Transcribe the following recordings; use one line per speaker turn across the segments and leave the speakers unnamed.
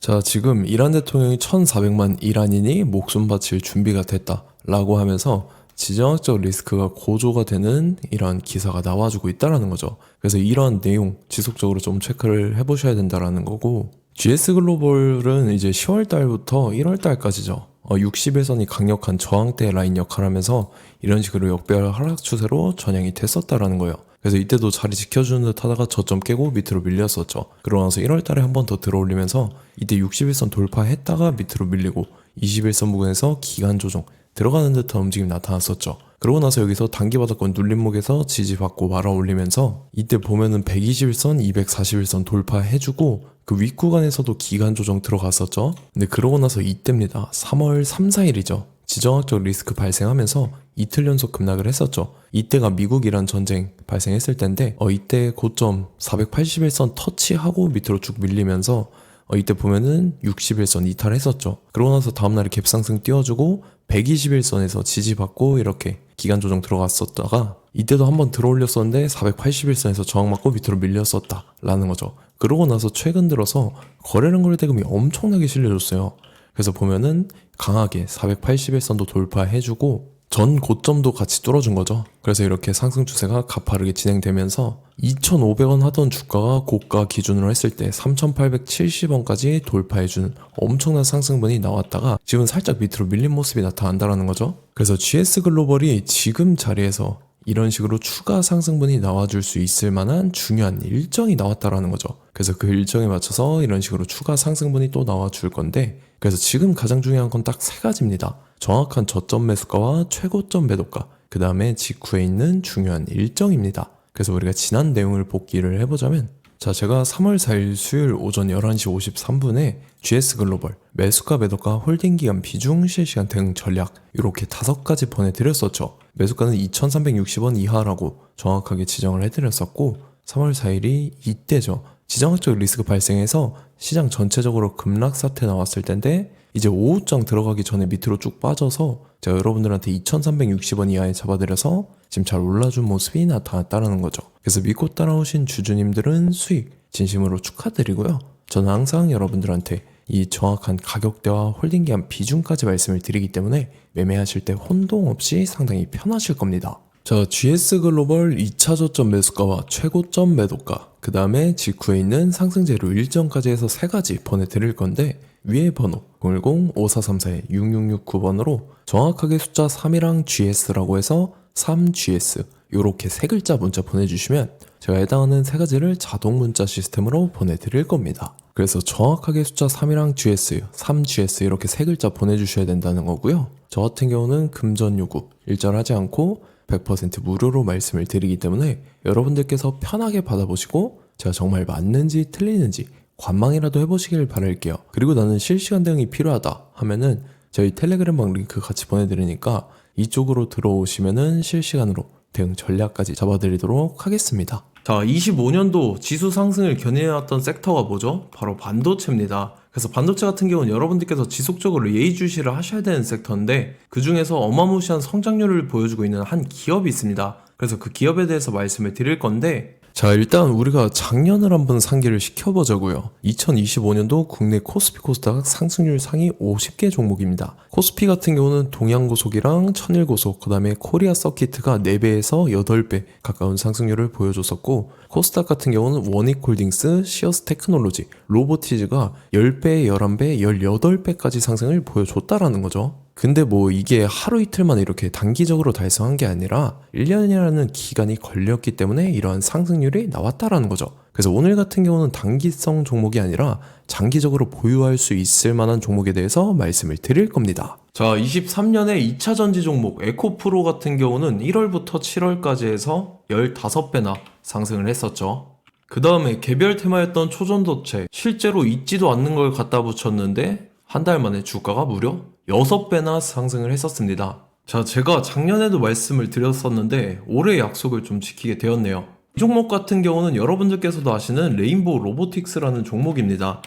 자, 지금 이란 대통령이 1,400만 이란인이 목숨 바칠 준비가 됐다 라고 하면서 지정학적 리스크가 고조가 되는 이런 기사가 나와주고 있다라는 거죠. 그래서 이런 내용 지속적으로 좀 체크를 해보셔야 된다라는 거고, GS 글로벌은 이제 10월 달부터 1월 달까지죠. 60일선이 강력한 저항대 라인 역할을 하면서 이런 식으로 역배열 하락 추세로 전향이 됐었다라는 거예요. 그래서 이때도 자리 지켜주는 듯 하다가 저점 깨고 밑으로 밀렸었죠. 그러고 나서 1월 달에 한 번 더 들어올리면서 이때 61선 돌파했다가 밑으로 밀리고 21선 부근에서 기간 조정 들어가는 듯한 움직임이 나타났었죠. 그러고 나서 여기서 단기 바닥권 눌림목에서 지지받고 말아 올리면서 이때 보면은 121선, 241선 돌파해주고 그 윗구간에서도 기간 조정 들어갔었죠. 근데 그러고 나서 이때입니다. 3월 3, 4일이죠. 지정학적 리스크 발생하면서 이틀 연속 급락을 했었죠. 이때가 미국-이란 전쟁 발생했을 때인데 이때 고점 481선 터치하고 밑으로 쭉 밀리면서 이때 보면은 61선 이탈했었죠. 그러고 나서 다음날에 갭상승 띄워주고 121선에서 지지받고 이렇게 기간 조정 들어갔었다가 이때도 한번 들어올렸었는데 481선에서 저항받고 밑으로 밀렸었다 라는 거죠. 그러고 나서 최근 들어서 거래량 거래 대금이 엄청나게 실려줬어요. 그래서 보면은 강하게 481선도 돌파해주고 전 고점도 같이 뚫어준 거죠. 그래서 이렇게 상승 추세가 가파르게 진행되면서 2,500원 하던 주가가 고가 기준으로 했을 때 3,870원까지 돌파해준 엄청난 상승분이 나왔다가 지금 살짝 밑으로 밀린 모습이 나타난다는 거죠. 그래서 GS 글로벌이 지금 자리에서 이런 식으로 추가 상승분이 나와줄 수 있을 만한 중요한 일정이 나왔다라는 거죠. 그래서 그 일정에 맞춰서 이런 식으로 추가 상승분이 또 나와줄 건데, 그래서 지금 가장 중요한 건 딱 세 가지입니다. 정확한 저점 매수가와 최고점 매도가, 그 다음에 직후에 있는 중요한 일정입니다. 그래서 우리가 지난 내용을 복기를 해보자면, 자, 제가 3월 4일 수요일 오전 11시 53분에 GS 글로벌 매수가 매도가 홀딩 기간 비중 실시간 대응 전략 이렇게 5가지 보내드렸었죠. 매수가는 2,360원 이하라고 정확하게 지정을 해드렸었고, 3월 4일이 이때죠. 지정학적 리스크 발생해서 시장 전체적으로 급락 사태 나왔을 텐데 이제 오후장 들어가기 전에 밑으로 쭉 빠져서 제가 여러분들한테 2,360원 이하에 잡아드려서 지금 잘 올라준 모습이 나타났다는 거죠. 그래서 믿고 따라오신 주주님들은 수익 진심으로 축하드리고요. 저는 항상 여러분들한테 이 정확한 가격대와 홀딩기한 비중까지 말씀을 드리기 때문에 매매하실 때 혼동 없이 상당히 편하실 겁니다. 자, GS 글로벌 2차 저점 매수가와 최고점 매도가, 그 다음에 직후에 있는 상승 재료 일정까지 해서 3가지 보내드릴 건데, 위에 번호 010-5434-6669번으로 정확하게 숫자 3이랑 GS라고 해서 3GS 요렇게 3글자 문자 보내주시면 제가 해당하는 3가지를 자동 문자 시스템으로 보내드릴 겁니다. 그래서 정확하게 숫자 3이랑 GS, 3GS 이렇게 3글자 보내주셔야 된다는 거고요. 저 같은 경우는 금전 요구 일절하지 않고 100% 무료로 말씀을 드리기 때문에 여러분들께서 편하게 받아보시고 제가 정말 맞는지 틀리는지 관망이라도 해보시길 바랄게요. 그리고 나는 실시간 대응이 필요하다 하면은 저희 텔레그램방 링크 같이 보내드리니까 이쪽으로 들어오시면은 실시간으로 대응 전략까지 잡아드리도록 하겠습니다. 자, 25년도 지수 상승을 견인해왔던 섹터가 뭐죠? 바로 반도체입니다. 그래서 반도체 같은 경우는 여러분들께서 지속적으로 예의주시를 하셔야 되는 섹터인데 그 중에서 어마무시한 성장률을 보여주고 있는 한 기업이 있습니다. 그래서 그 기업에 대해서 말씀을 드릴 건데, 자, 일단 우리가 작년을 한번 상기를 시켜보자고요. 2025년도 국내 코스피 코스닥 상승률 상위 50개 종목입니다. 코스피 같은 경우는 동양고속이랑 천일고속, 그 다음에 코리아 서키트가 4배에서 8배 가까운 상승률을 보여줬었고, 코스닥 같은 경우는 원익홀딩스, 시어스 테크놀로지, 로보티즈가 10배, 11배, 18배까지 상승을 보여줬다라는 거죠. 근데 뭐 이게 하루 이틀만 이렇게 단기적으로 달성한 게 아니라 1년이라는 기간이 걸렸기 때문에 이러한 상승률이 나왔다라는 거죠. 그래서 오늘 같은 경우는 단기성 종목이 아니라 장기적으로 보유할 수 있을 만한 종목에 대해서 말씀을 드릴 겁니다. 자, 23년에 2차 전지 종목 에코프로 같은 경우는 1월부터 7월까지 해서 15배나 상승을 했었죠. 그 다음에 개별 테마였던 초전도체, 실제로 있지도 않는 걸 갖다 붙였는데 한 달 만에 주가가 무려 6배나 상승을 했었습니다. 자, 제가 작년에도 말씀을 드렸었는데 올해 약속을 좀 지키게 되었네요. 이 종목 같은 경우는 여러분들께서도 아시는 레인보우 로보틱스라는 종목입니다.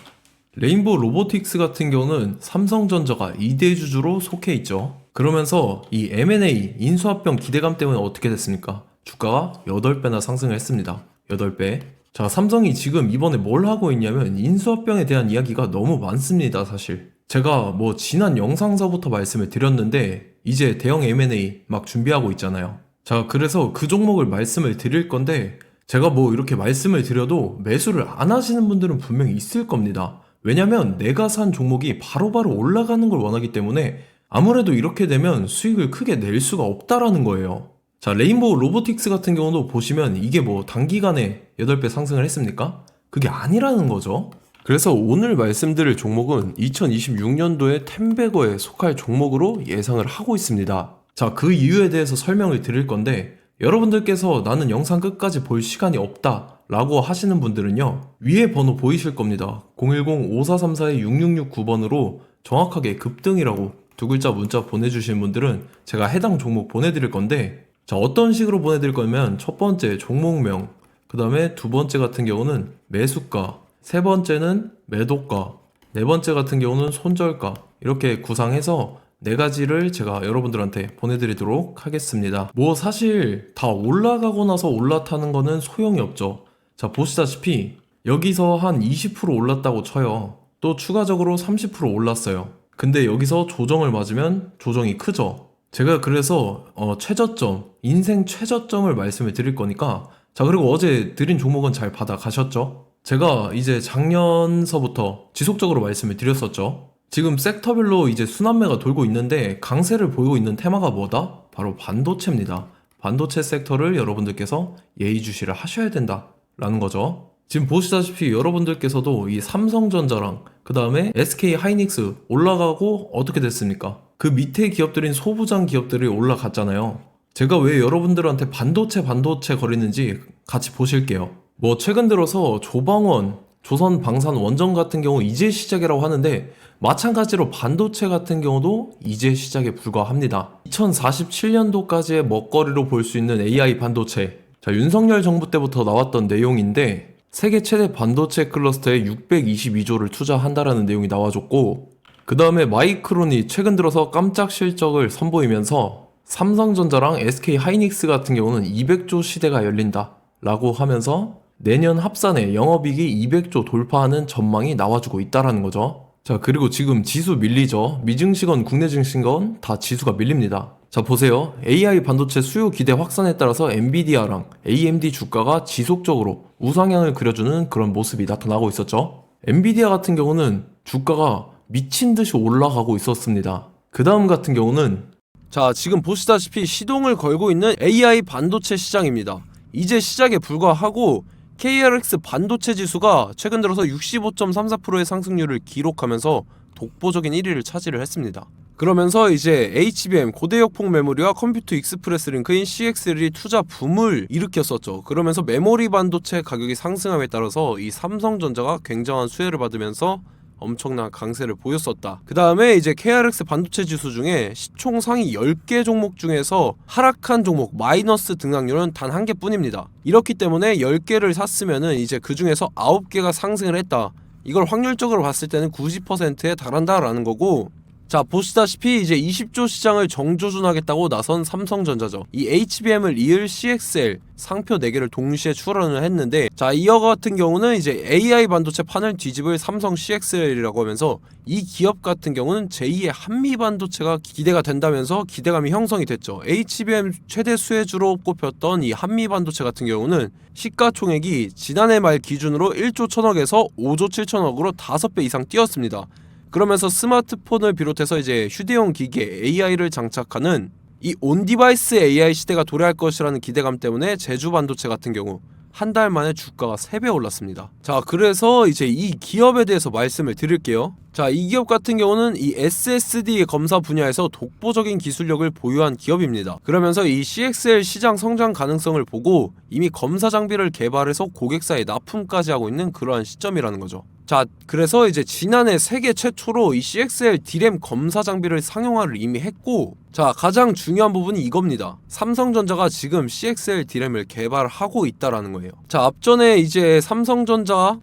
레인보우 로보틱스 같은 경우는 삼성전자가 2대 주주로 속해 있죠. 그러면서 이 M&A 인수합병 기대감 때문에 어떻게 됐습니까? 주가가 8배나 상승을 했습니다. 8배. 자, 삼성이 지금 이번에 뭘 하고 있냐면 인수합병에 대한 이야기가 너무 많습니다, 사실. 제가 뭐 지난 영상서부터 말씀을 드렸는데 이제 대형 M&A 막 준비하고 있잖아요. 자, 그래서 그 종목을 말씀을 드릴 건데 제가 뭐 이렇게 말씀을 드려도 매수를 안 하시는 분들은 분명히 있을 겁니다. 왜냐면 내가 산 종목이 바로바로 올라가는 걸 원하기 때문에 아무래도 이렇게 되면 수익을 크게 낼 수가 없다라는 거예요. 자, 레인보우 로보틱스 같은 경우도 보시면 이게 뭐 단기간에 8배 상승을 했습니까? 그게 아니라는 거죠. 그래서 오늘 말씀드릴 종목은 2026년도에 템베거에 속할 종목으로 예상을 하고 있습니다. 자, 그 이유에 대해서 설명을 드릴 건데 여러분들께서 나는 영상 끝까지 볼 시간이 없다 라고 하시는 분들은요, 위에 번호 보이실 겁니다. 010-5434-6669번으로 정확하게 급등이라고 두 글자 문자 보내주신 분들은 제가 해당 종목 보내드릴 건데, 자, 어떤 식으로 보내드릴 거냐면 첫 번째 종목명, 그 다음에 두 번째 같은 경우는 매수가, 세 번째는 매도가, 네 번째 같은 경우는 손절가, 이렇게 구상해서 네 가지를 제가 여러분들한테 보내드리도록 하겠습니다. 뭐 사실 다 올라가고 나서 올라타는 거는 소용이 없죠. 자, 보시다시피 여기서 한 20% 올랐다고 쳐요. 또 추가적으로 30% 올랐어요. 근데 여기서 조정을 맞으면 조정이 크죠. 제가 그래서 최저점, 인생 최저점을 말씀을 드릴 거니까, 자, 그리고 어제 드린 종목은 잘 받아가셨죠? 제가 이제 작년서부터 지속적으로 말씀을 드렸었죠. 지금 섹터별로 이제 순환매가 돌고 있는데 강세를 보이고 있는 테마가 뭐다? 바로 반도체입니다. 반도체 섹터를 여러분들께서 예의주시를 하셔야 된다라는 거죠. 지금 보시다시피 여러분들께서도 이 삼성전자랑 그 다음에 SK 하이닉스 올라가고 어떻게 됐습니까? 그 밑에 기업들인 소부장 기업들이 올라갔잖아요. 제가 왜 여러분들한테 반도체 거리는지 같이 보실게요. 뭐 최근 들어서 조방원, 조선방산원전 같은 경우 이제 시작이라고 하는데 마찬가지로 반도체 같은 경우도 이제 시작에 불과합니다. 2047년도까지의 먹거리로 볼 수 있는 AI 반도체. 자, 윤석열 정부 때부터 나왔던 내용인데 세계 최대 반도체 클러스터에 622조를 투자한다라는 내용이 나와줬고, 그 다음에 마이크론이 최근 들어서 깜짝 실적을 선보이면서 삼성전자랑 SK 하이닉스 같은 경우는 200조 시대가 열린다 라고 하면서 내년 합산에 영업이익이 200조 돌파하는 전망이 나와주고 있다라는 거죠. 자, 그리고 지금 지수 밀리죠. 미증시건 국내 증시건 다 지수가 밀립니다. 자, 보세요. AI 반도체 수요 기대 확산에 따라서 엔비디아랑 AMD 주가가 지속적으로 우상향을 그려주는 그런 모습이 나타나고 있었죠. 엔비디아 같은 경우는 주가가 미친 듯이 올라가고 있었습니다. 그 다음 같은 경우는, 자, 지금 보시다시피 시동을 걸고 있는 AI 반도체 시장입니다. 이제 시작에 불과하고 KRX 반도체 지수가 최근 들어서 65.34%의 상승률을 기록하면서 독보적인 1위를 차지를 했습니다. 그러면서 이제 HBM 고대역폭 메모리와 컴퓨터 익스프레스 링크인 CXL이 투자 붐을 일으켰었죠. 그러면서 메모리 반도체 가격이 상승함에 따라서 이 삼성전자가 굉장한 수혜를 받으면서 엄청난 강세를 보였었다. 그 다음에 이제 KRX 반도체 지수 중에 시총 상위 10개 종목 중에서 하락한 종목 마이너스 등락률은 단 1개뿐입니다. 이렇기 때문에 10개를 샀으면은 이제 그 중에서 9개가 상승을 했다. 이걸 확률적으로 봤을 때는 90%에 달한다라는 거고, 자, 보시다시피 이제 20조 시장을 정조준하겠다고 나선 삼성전자죠. 이 HBM을 이을 CXL 상표 4개를 동시에 출원을 했는데, 자, 이어 같은 경우는 이제 AI 반도체 판을 뒤집을 삼성 CXL이라고 하면서 이 기업 같은 경우는 제2의 한미 반도체가 기대가 된다면서 기대감이 형성이 됐죠. HBM 최대 수혜주로 꼽혔던 이 한미 반도체 같은 경우는 시가총액이 지난해 말 기준으로 1조 1000억에서 5조 7천억으로 5배 이상 뛰었습니다. 그러면서 스마트폰을 비롯해서 이제 휴대용 기기에 AI를 장착하는 이 온디바이스 AI 시대가 도래할 것이라는 기대감 때문에 제주 반도체 같은 경우 한 달 만에 주가가 3배 올랐습니다. 자, 그래서 이제 이 기업에 대해서 말씀을 드릴게요. 자, 이 기업 같은 경우는 이 SSD 검사 분야에서 독보적인 기술력을 보유한 기업입니다. 그러면서 이 CXL 시장 성장 가능성을 보고 이미 검사 장비를 개발해서 고객사에 납품까지 하고 있는 그러한 시점이라는 거죠. 자, 그래서 이제 지난해 세계 최초로 이 CXL D램 검사 장비를 상용화를 이미 했고, 자, 가장 중요한 부분이 이겁니다. 삼성전자가 지금 CXL D램을 개발하고 있다라는 거예요. 자, 앞전에 이제 삼성전자가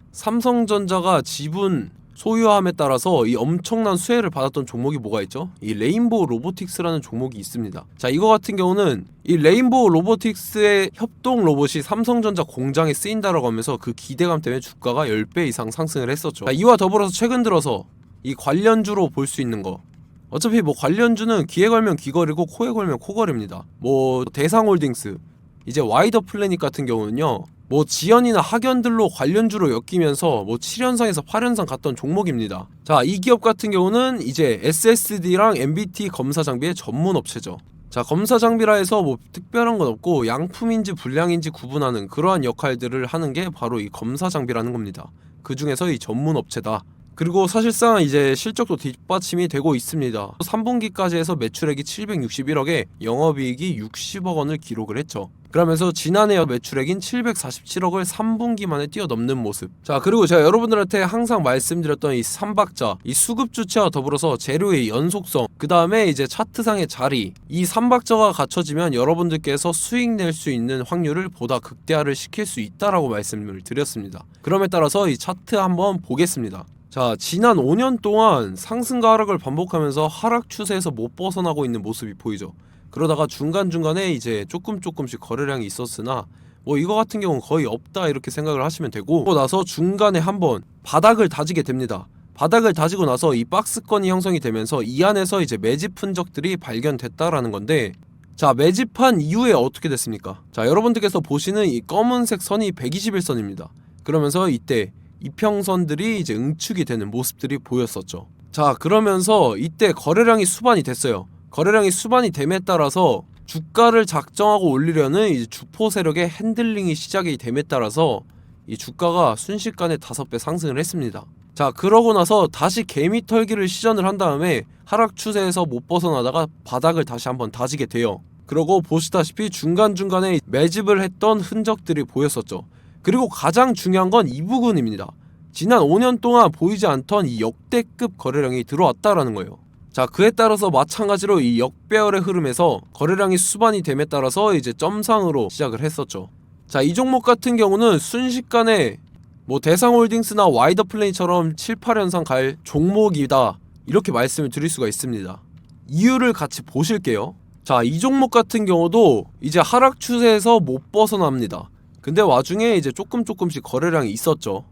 지분
소유함에 따라서 이 엄청난 수혜를 받았던 종목이 뭐가 있죠? 이 레인보우 로보틱스라는 종목이 있습니다. 자, 이거 같은 경우는 이 레인보우 로보틱스의 협동 로봇이 삼성전자 공장에 쓰인다라고 하면서 그 기대감 때문에 주가가 10배 이상 상승을 했었죠. 자, 이와 더불어서 최근 들어서 이 관련주로 볼 수 있는 거, 어차피 뭐 관련주는 귀에 걸면 귀걸이고 코에 걸면 코걸입니다. 뭐 대상홀딩스, 이제 와이더 플래닛 같은 경우는요, 뭐 지연이나 학연들로 관련주로 엮이면서 뭐 7연상에서 8연상 갔던 종목입니다. 자, 이 기업 같은 경우는 이제 SSD랑 MBT 검사 장비의 전문 업체죠. 자, 검사 장비라 해서 뭐 특별한 건 없고 양품인지 불량인지 구분하는 그러한 역할들을 하는 게 바로 이 검사 장비라는 겁니다. 그 중에서 이 전문 업체다. 그리고 사실상 이제 실적도 뒷받침이 되고 있습니다. 3분기까지 해서 매출액이 761억에 영업이익이 60억 원을 기록을 했죠. 그러면서 지난해 매출액인 747억을 3분기 만에 뛰어넘는 모습. 자, 그리고 제가 여러분들한테 항상 말씀드렸던 이 3박자, 이 수급 주체와 더불어서 재료의 연속성, 그 다음에 이제 차트상의 자리, 이 3박자가 갖춰지면 여러분들께서 수익 낼 수 있는 확률을 보다 극대화를 시킬 수 있다라고 말씀을 드렸습니다. 그럼에 따라서 이 차트 한번 보겠습니다. 자, 지난 5년 동안 상승과 하락을 반복하면서 하락 추세에서 못 벗어나고 있는 모습이 보이죠. 그러다가 중간중간에 이제 조금씩 거래량이 있었으나 뭐 이거 같은 경우는 거의 없다 이렇게 생각을 하시면 되고, 그러고 나서 중간에 한번 바닥을 다지게 됩니다. 바닥을 다지고 나서 이 박스권이 형성이 되면서 이 안에서 이제 매집 흔적들이 발견됐다라는 건데, 자, 매집한 이후에 어떻게 됐습니까? 자, 여러분들께서 보시는 이 검은색 선이 121선입니다. 그러면서 이때 이평선들이 이제 응축이 되는 모습들이 보였었죠. 자, 그러면서 이때 거래량이 수반이 됐어요. 거래량이 수반이 됨에 따라서 주가를 작정하고 올리려는 이제 주포 세력의 핸들링이 시작이 됨에 따라서 이 주가가 순식간에 5배 상승을 했습니다. 자, 그러고 나서 다시 개미 털기를 시전을 한 다음에 하락 추세에서 못 벗어나다가 바닥을 다시 한번 다지게 돼요. 그러고 보시다시피 중간중간에 매집을 했던 흔적들이 보였었죠. 그리고 가장 중요한 건 이 부분입니다. 지난 5년 동안 보이지 않던 이 역대급 거래량이 들어왔다라는 거예요. 자, 그에 따라서 마찬가지로 이 역배열의 흐름에서 거래량이 수반이 됨에 따라서 이제 점상으로 시작을 했었죠. 자, 이 종목 같은 경우는 순식간에 뭐 대상홀딩스나 와이더 플레이처럼 7, 8연상 갈 종목이다 이렇게 말씀을 드릴 수가 있습니다. 이유를 같이 보실게요. 자, 이 종목 같은 경우도 이제 하락 추세에서 못 벗어납니다. 근데 와중에 이제 조금씩 거래량이 있었죠.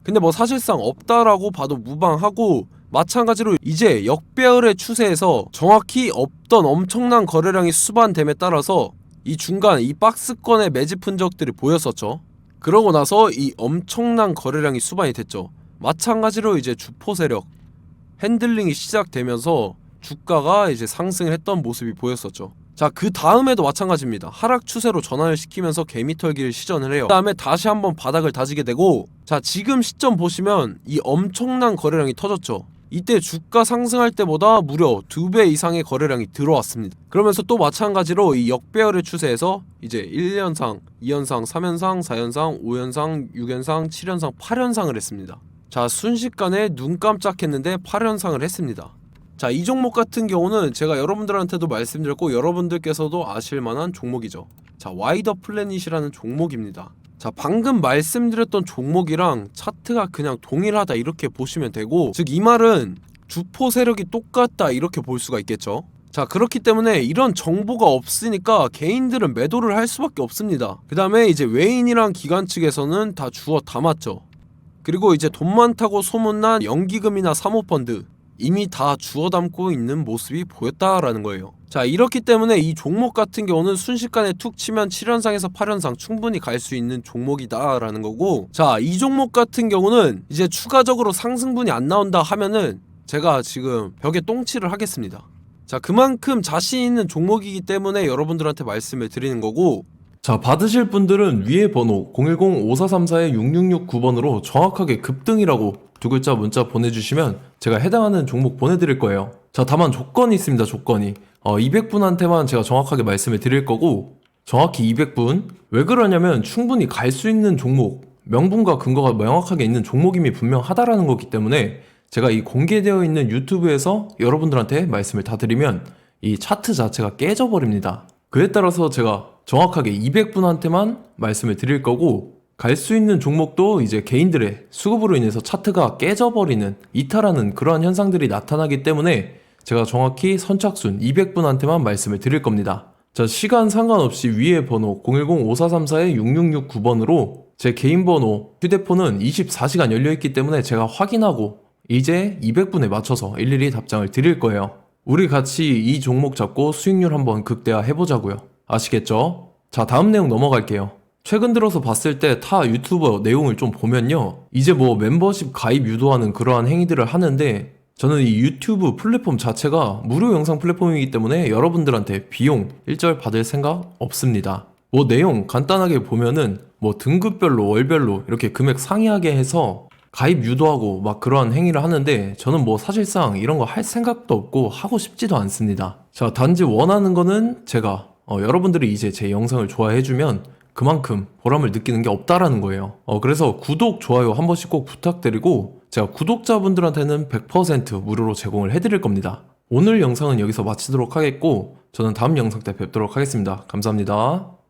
근데 뭐 사실상 없다라고 봐도 무방하고, 마찬가지로 이제 역배열의 추세에서 정확히 없던 엄청난 거래량이 수반됨에 따라서 이 중간 이 박스권의 매집 흔적들이 보였었죠. 그러고 나서 이 엄청난 거래량이 수반이 됐죠. 마찬가지로 이제 주포 세력 핸들링이 시작되면서 주가가 이제 상승을 했던 모습이 보였었죠. 자, 그 다음에도 마찬가지입니다. 하락 추세로 전환을 시키면서 개미 털기를 시전을 해요. 그 다음에 다시 한번 바닥을 다지게 되고, 자, 지금 시점 보시면 이 엄청난 거래량이 터졌죠. 이때 주가 상승할 때보다 무려 2배 이상의 거래량이 들어왔습니다. 그러면서 또 마찬가지로 이 역배열의 추세에서 이제 1연상, 2연상, 3연상, 4연상, 5연상, 6연상, 7연상, 8연상을 했습니다. 자, 순식간에 눈 깜짝했는데 8연상을 했습니다. 자, 이 종목 같은 경우는 제가 여러분들한테도 말씀드렸고 여러분들께서도 아실만한 종목이죠. 자, 와이더 플래닛이라는 종목입니다. 자, 방금 말씀드렸던 종목이랑 차트가 그냥 동일하다 이렇게 보시면 되고, 즉 이 말은 주포 세력이 똑같다 이렇게 볼 수가 있겠죠. 자, 그렇기 때문에 이런 정보가 없으니까 개인들은 매도를 할 수밖에 없습니다. 그 다음에 이제 외인이랑 기관 측에서는 다 주워 담았죠. 그리고 이제 돈 많다고 소문난 연기금이나 사모펀드 이미 다 주워 담고 있는 모습이 보였다라는 거예요. 자, 이렇기 때문에 이 종목 같은 경우는 순식간에 툭 치면 7연상에서 8연상 충분히 갈 수 있는 종목이다 라는 거고, 자, 이 종목 같은 경우는 이제 추가적으로 상승분이 안 나온다 하면은 제가 지금 벽에 똥칠을 하겠습니다. 자, 그만큼 자신 있는 종목이기 때문에 여러분들한테 말씀을 드리는 거고,
자, 받으실 분들은 위에 번호 010-5434-6669번으로 정확하게 급등이라고 두 글자 문자 보내주시면 제가 해당하는 종목 보내드릴 거예요. 자, 다만 조건이 있습니다. 조건이 200분한테만 제가 정확하게 말씀을 드릴 거고, 정확히 200분. 왜 그러냐면 충분히 갈 수 있는 종목, 명분과 근거가 명확하게 있는 종목임이 분명하다라는 거기 때문에 제가 이 공개되어 있는 유튜브에서 여러분들한테 말씀을 다 드리면 이 차트 자체가 깨져버립니다. 그에 따라서 제가 정확하게 200분한테만 말씀을 드릴 거고, 갈 수 있는 종목도 이제 개인들의 수급으로 인해서 차트가 깨져버리는 이탈하는 그러한 현상들이 나타나기 때문에 제가 정확히 선착순 200분한테만 말씀을 드릴 겁니다. 자, 시간 상관없이 위에 번호 010-5434-6669번으로 제 개인 번호, 휴대폰은 24시간 열려있기 때문에 제가 확인하고 이제 200분에 맞춰서 일일이 답장을 드릴 거예요. 우리 같이 이 종목 잡고 수익률 한번 극대화 해보자고요. 아시겠죠? 자, 다음 내용 넘어갈게요. 최근 들어서 봤을 때 타 유튜버 내용을 좀 보면요, 이제 뭐 멤버십 가입 유도하는 그러한 행위들을 하는데, 저는 이 유튜브 플랫폼 자체가 무료 영상 플랫폼이기 때문에 여러분들한테 비용 일절 받을 생각 없습니다. 뭐 내용 간단하게 보면은 뭐 등급별로 월별로 이렇게 금액 상이하게 해서 가입 유도하고 막 그러한 행위를 하는데, 저는 뭐 사실상 이런 거 할 생각도 없고 하고 싶지도 않습니다. 자, 단지 원하는 거는 제가 여러분들이 이제 제 영상을 좋아해주면 그만큼 보람을 느끼는 게 없다라는 거예요. 그래서 구독, 좋아요 한 번씩 꼭 부탁드리고, 제가 구독자분들한테는 100% 무료로 제공을 해드릴 겁니다. 오늘 영상은 여기서 마치도록 하겠고, 저는 다음 영상 때 뵙도록 하겠습니다. 감사합니다.